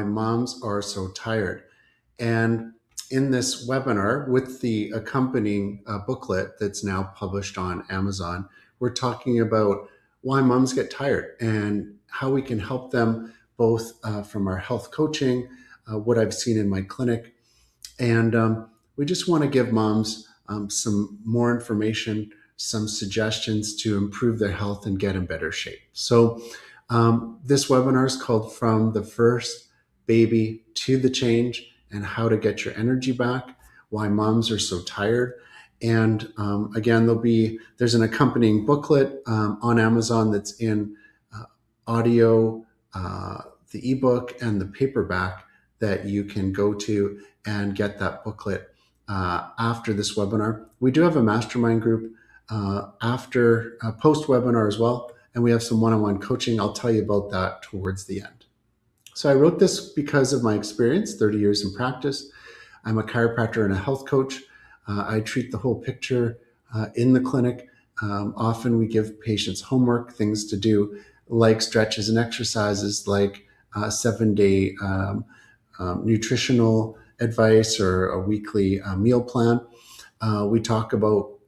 moms are so tired. And in this webinar, with the accompanying booklet that's now published on Amazon, we're talking about why moms get tired and how we can help them both from our health coaching, what I've seen in my clinic. And we just want to give moms some more information, some suggestions to improve their health and get in better shape. So this webinar is called From the First Baby to the Change, and how to get your energy back, why moms are so tired. And again, there's an accompanying booklet on Amazon that's in audio, the ebook, and the paperback that you can go to and get that booklet after this webinar. We do have a mastermind group after post-webinar as well, and we have some one-on-one coaching. I'll tell you about that towards the end. So I wrote this because of my experience, 30 years in practice. I'm a chiropractor and a health coach. I treat the whole picture in the clinic. Often we give patients homework, things to do, like stretches and exercises, like 7-day nutritional advice or a weekly meal plan. We talk about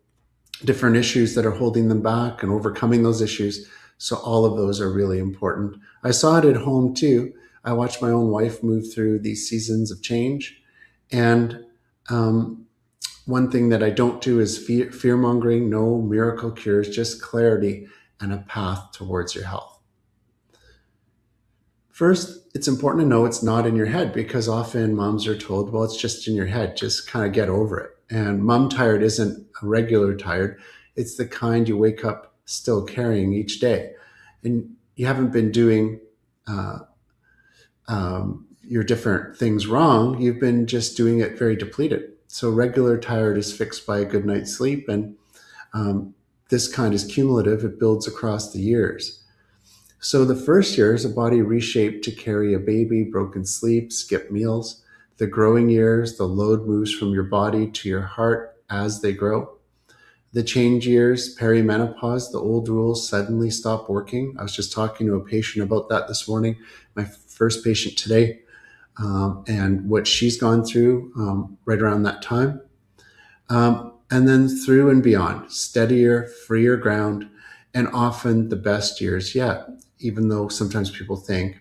different issues that are holding them back and overcoming those issues. So all of those are really important. I saw it at home too. I watched my own wife move through these seasons of change. And one thing that I don't do is fear-mongering, no miracle cures, just clarity and a path towards your health. First, it's important to know it's not in your head, because often moms are told, well, it's just in your head, just kind of get over it. And mom tired isn't a regular tired. It's the kind you wake up still carrying each day. And you haven't been doing your different things wrong. You've been just doing it very depleted. So regular tired is fixed by a good night's sleep. And this kind is cumulative. It builds across the years. So the first year is a body reshaped to carry a baby, broken sleep, skip meals. The growing years, the load moves from your body to your heart as they grow. The change years, perimenopause, the old rules suddenly stop working. I was just talking to a patient about that this morning, my first patient today, and what she's gone through right around that time. And then through and beyond, steadier, freer ground, and often the best years yet, even though sometimes people think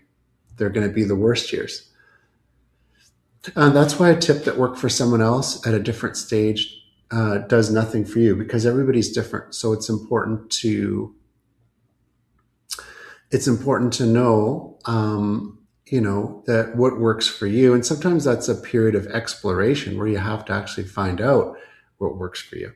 they're going to be the worst years. And that's why a tip that worked for someone else at a different stage does nothing for you, because everybody's different. So it's important to know, that what works for you. And sometimes that's a period of exploration where you have to actually find out what works for you.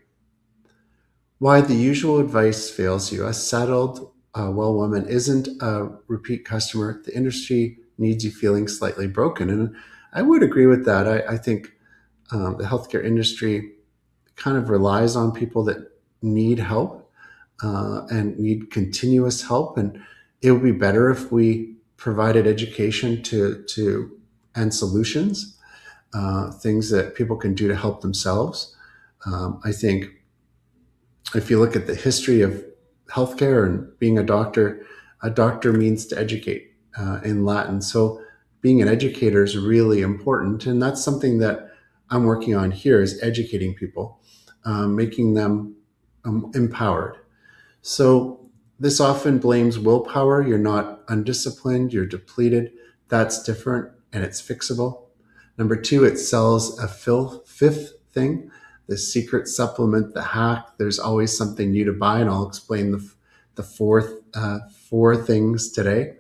Why the usual advice fails you. A settled, well woman isn't a repeat customer. The industry needs you feeling slightly broken. And I would agree with that. I think the healthcare industry kind of relies on people that need help and need continuous help. And it would be better if we provided education and solutions, things that people can do to help themselves. I think if you look at the history of healthcare and being a doctor means to educate in Latin. So being an educator is really important. And that's something that I'm working on here, is educating people, making them empowered. So this often blames willpower. You're not undisciplined, you're depleted. That's different, and it's fixable. Number two, it sells a fifth thing, the secret supplement, the hack. There's always something new to buy, and I'll explain the four things today.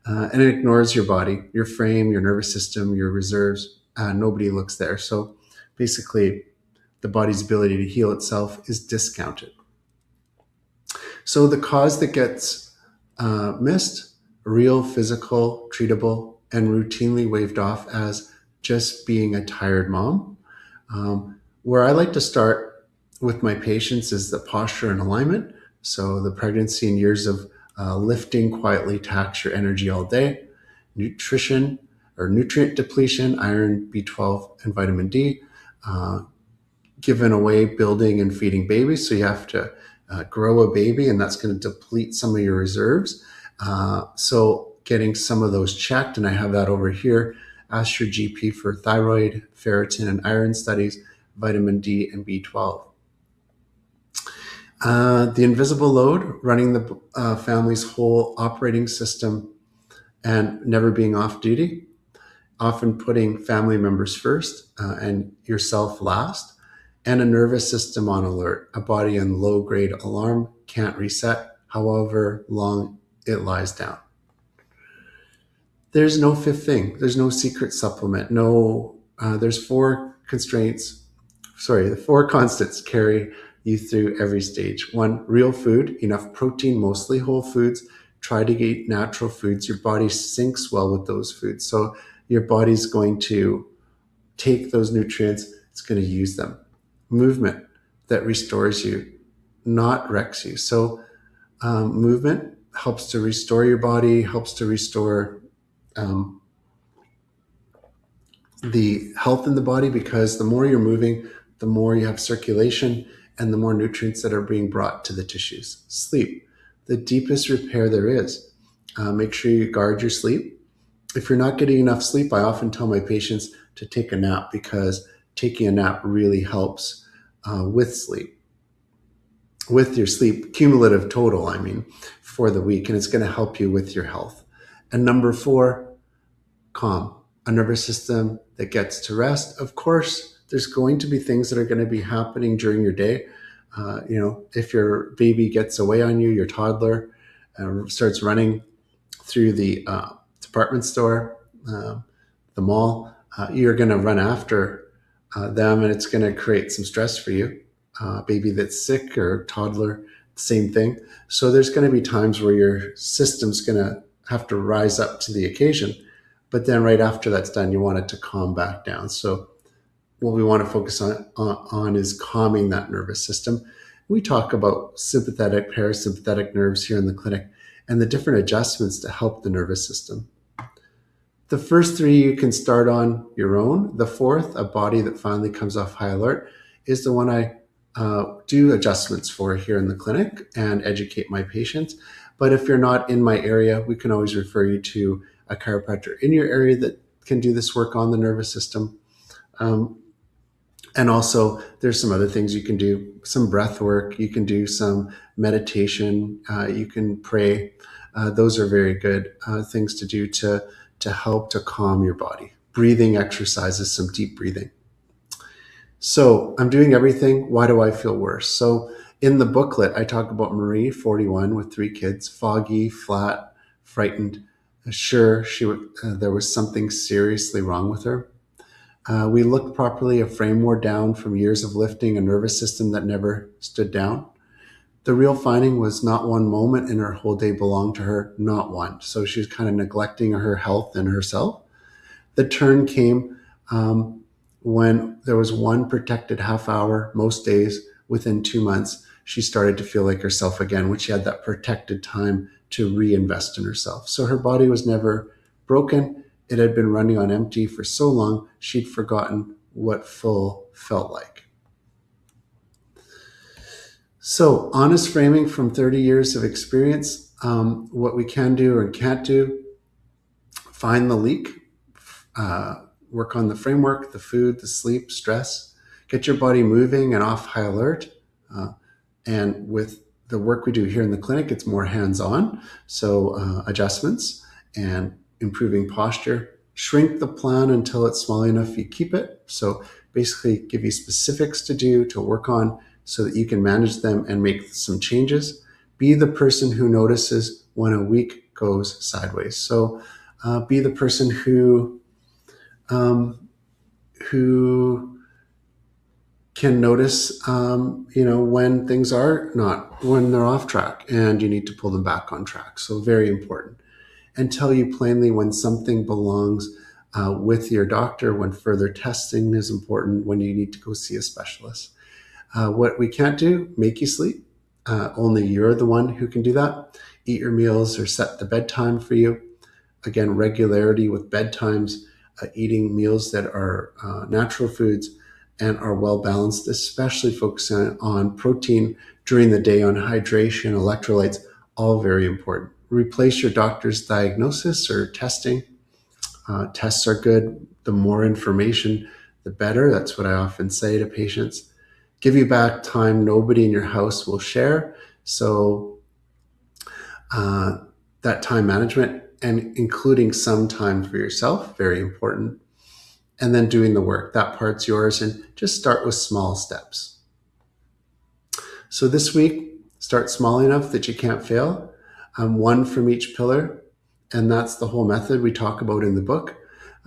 And it ignores your body, your frame, your nervous system, your reserves. Nobody looks there. So basically, the body's ability to heal itself is discounted. So the cause that gets missed, real, physical, treatable, and routinely waved off as just being a tired mom. Where I like to start with my patients is the posture and alignment. So the pregnancy and years of lifting quietly tax your energy all day. Nutrition or nutrient depletion, iron, B12, and vitamin D, given away building and feeding babies. So you have to grow a baby, and that's going to deplete some of your reserves. So getting some of those checked, and I have that over here. Ask your GP for thyroid, ferritin, and iron studies, vitamin D, and B12. The invisible load, running the family's whole operating system and never being off duty, often putting family members first and yourself last, and a nervous system on alert, a body in low grade alarm, can't reset, however long it lies down. There's no fifth thing. There's no secret supplement. There's four the four constants carry you through every stage. 1, real food, enough protein, mostly whole foods. Try to eat natural foods. Your body syncs well with those foods. So your body's going to take those nutrients, it's going to use them. Movement that restores you, not wrecks you. So movement helps to restore your body, helps to restore the health in the body, because the more you're moving, the more you have circulation and the more nutrients that are being brought to the tissues. Sleep, the deepest repair there is. Make sure you guard your sleep. If you're not getting enough sleep, I often tell my patients to take a nap, because taking a nap really helps with sleep. With your sleep, cumulative total, for the week, and it's going to help you with your health. And number 4, calm, a nervous system that gets to rest. Of course, there's going to be things that are going to be happening during your day. If your baby gets away on you, your toddler starts running through the department store, the mall, you're going to run after them, and it's going to create some stress for you. Baby that's sick or toddler, same thing. So there's going to be times where your system's going to have to rise up to the occasion. But then right after that's done, you want it to calm back down. So what we want to focus on is calming that nervous system. We talk about sympathetic, parasympathetic nerves here in the clinic and the different adjustments to help the nervous system. The first 3 you can start on your own. The 4th, a body that finally comes off high alert, is the one I do adjustments for here in the clinic and educate my patients. But if you're not in my area, we can always refer you to a chiropractor in your area that can do this work on the nervous system. And also there's some other things you can do, some breath work, you can do some meditation, you can pray. Those are very good things to do to help to calm your body. Breathing exercises, some deep breathing. So I'm doing everything. Why do I feel worse? So in the booklet, I talk about Marie, 41, with 3 kids, foggy, flat, frightened. Sure, there was something seriously wrong with her. We looked properly, a frame wore down from years of lifting, a nervous system that never stood down. The real finding was not one moment in her whole day belonged to her, not one. So she was kind of neglecting her health and herself. The turn came when there was one protected half hour most days. Within 2 months, she started to feel like herself again, when she had that protected time to reinvest in herself. So her body was never broken. It had been running on empty for so long, she'd forgotten what full felt like. So honest framing from 30 years of experience, what we can do and can't do, find the leak, work on the framework, the food, the sleep, stress, get your body moving and off high alert. And with the work we do here in the clinic, it's more hands-on. So adjustments and improving posture, shrink the plan until it's small enough you keep it. So basically give you specifics to do, to work on, so that you can manage them and make some changes. Be the person who notices when a week goes sideways. So be the person who can notice, when things are not, when they're off track and you need to pull them back on track. So very important. And tell you plainly when something belongs with your doctor, when further testing is important, when you need to go see a specialist. What we can't do, make you sleep. Only you're the one who can do that. Eat your meals or set the bedtime for you. Again, regularity with bedtimes, eating meals that are natural foods and are well balanced, especially focusing on protein during the day, on hydration, electrolytes, all very important. replace your doctor's diagnosis or testing. Tests are good. The more information, the better. That's what I often say to patients. Give you back time nobody in your house will share. So that time management and including some time for yourself, very important. And then doing the work. That part's yours. And just start with small steps. So this week, start small enough that you can't fail. One from each pillar. And that's the whole method we talk about in the book.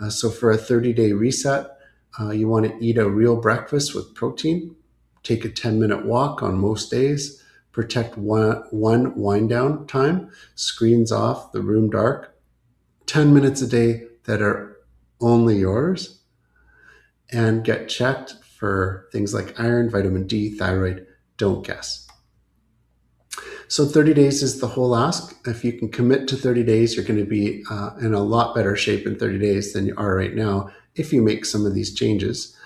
So for a 30-day reset, you want to eat a real breakfast with protein, take a 10-minute walk on most days, protect one wind down time, screens off, the room dark, 10 minutes a day that are only yours, and get checked for things like iron, vitamin D, thyroid. Don't guess. So 30 days is the whole ask. If you can commit to 30 days, you're going to be in a lot better shape in 30 days than you are right now if you make some of these changes.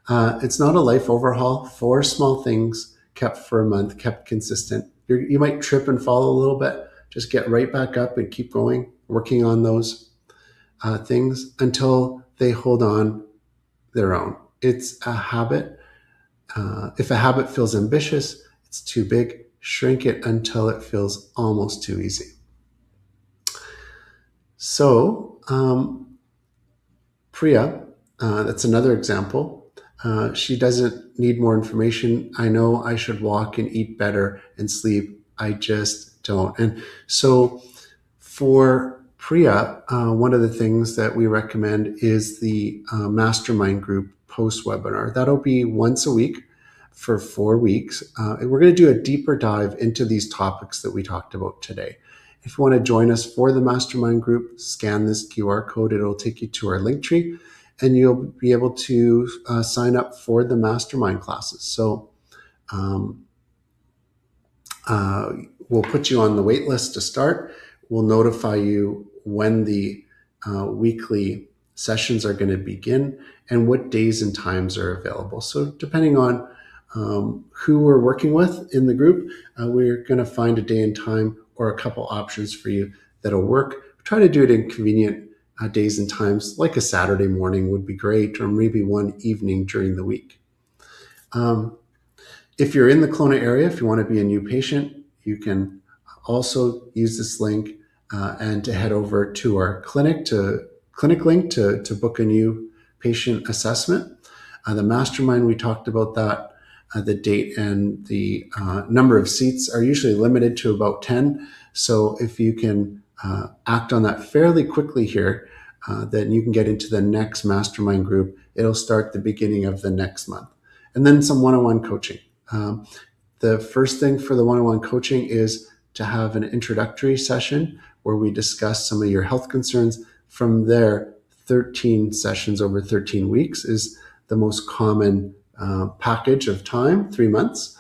It's not a life overhaul. 4 small things kept for a month, kept consistent. You might trip and fall a little bit. Just get right back up and keep going, working on those things until they hold on their own. It's a habit. If a habit feels ambitious, it's too big. Shrink it until it feels almost too easy. So Priya, that's another example. She doesn't need more information. I know I should walk and eat better and sleep. I just don't. And so for Priya, one of the things that we recommend is the mastermind group post-webinar. That'll be once a week for 4 weeks. We're going to do a deeper dive into these topics that we talked about today. If you want to join us for the mastermind group, scan this QR code. It'll take you to our link tree, and you'll be able to sign up for the mastermind classes. So we'll put you on the wait list to start. We'll notify you when the weekly sessions are going to begin and what days and times are available. So depending on who we're working with in the group, we're going to find a day and time or a couple options for you that'll work. Try to do it in convenient days and times, like a Saturday morning would be great, or maybe one evening during the week. If you're in the Kelowna area, if you want to be a new patient, you can also use this link and to head over to our clinic link to book a new patient assessment. The mastermind, we talked about that. The date and the number of seats are usually limited to about 10. So if you can act on that fairly quickly here, then you can get into the next mastermind group. It'll start the beginning of the next month. And then some one-on-one coaching. The first thing for the one-on-one coaching is to have an introductory session where we discuss some of your health concerns. From there, 13 sessions over 13 weeks is the most common package of time, 3 months.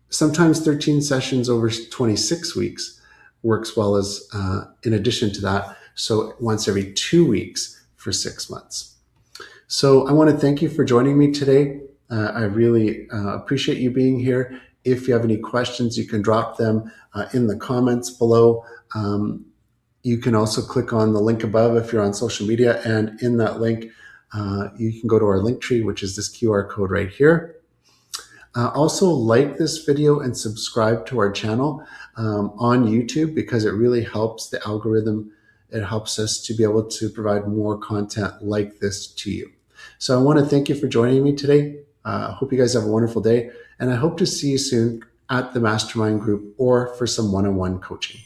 Sometimes 13 sessions over 26 weeks works well as in addition to that. So once every 2 weeks for 6 months. So I want to thank you for joining me today. I really appreciate you being here. If you have any questions, you can drop them in the comments below. You can also click on the link above if you're on social media, and in that link, you can go to our link tree, which is this QR code right here. Also like this video and subscribe to our channel on YouTube, because it really helps the algorithm. It helps us to be able to provide more content like this to you. So I want to thank you for joining me today. Hope you guys have a wonderful day, and I hope to see you soon at the mastermind group or for some one-on-one coaching.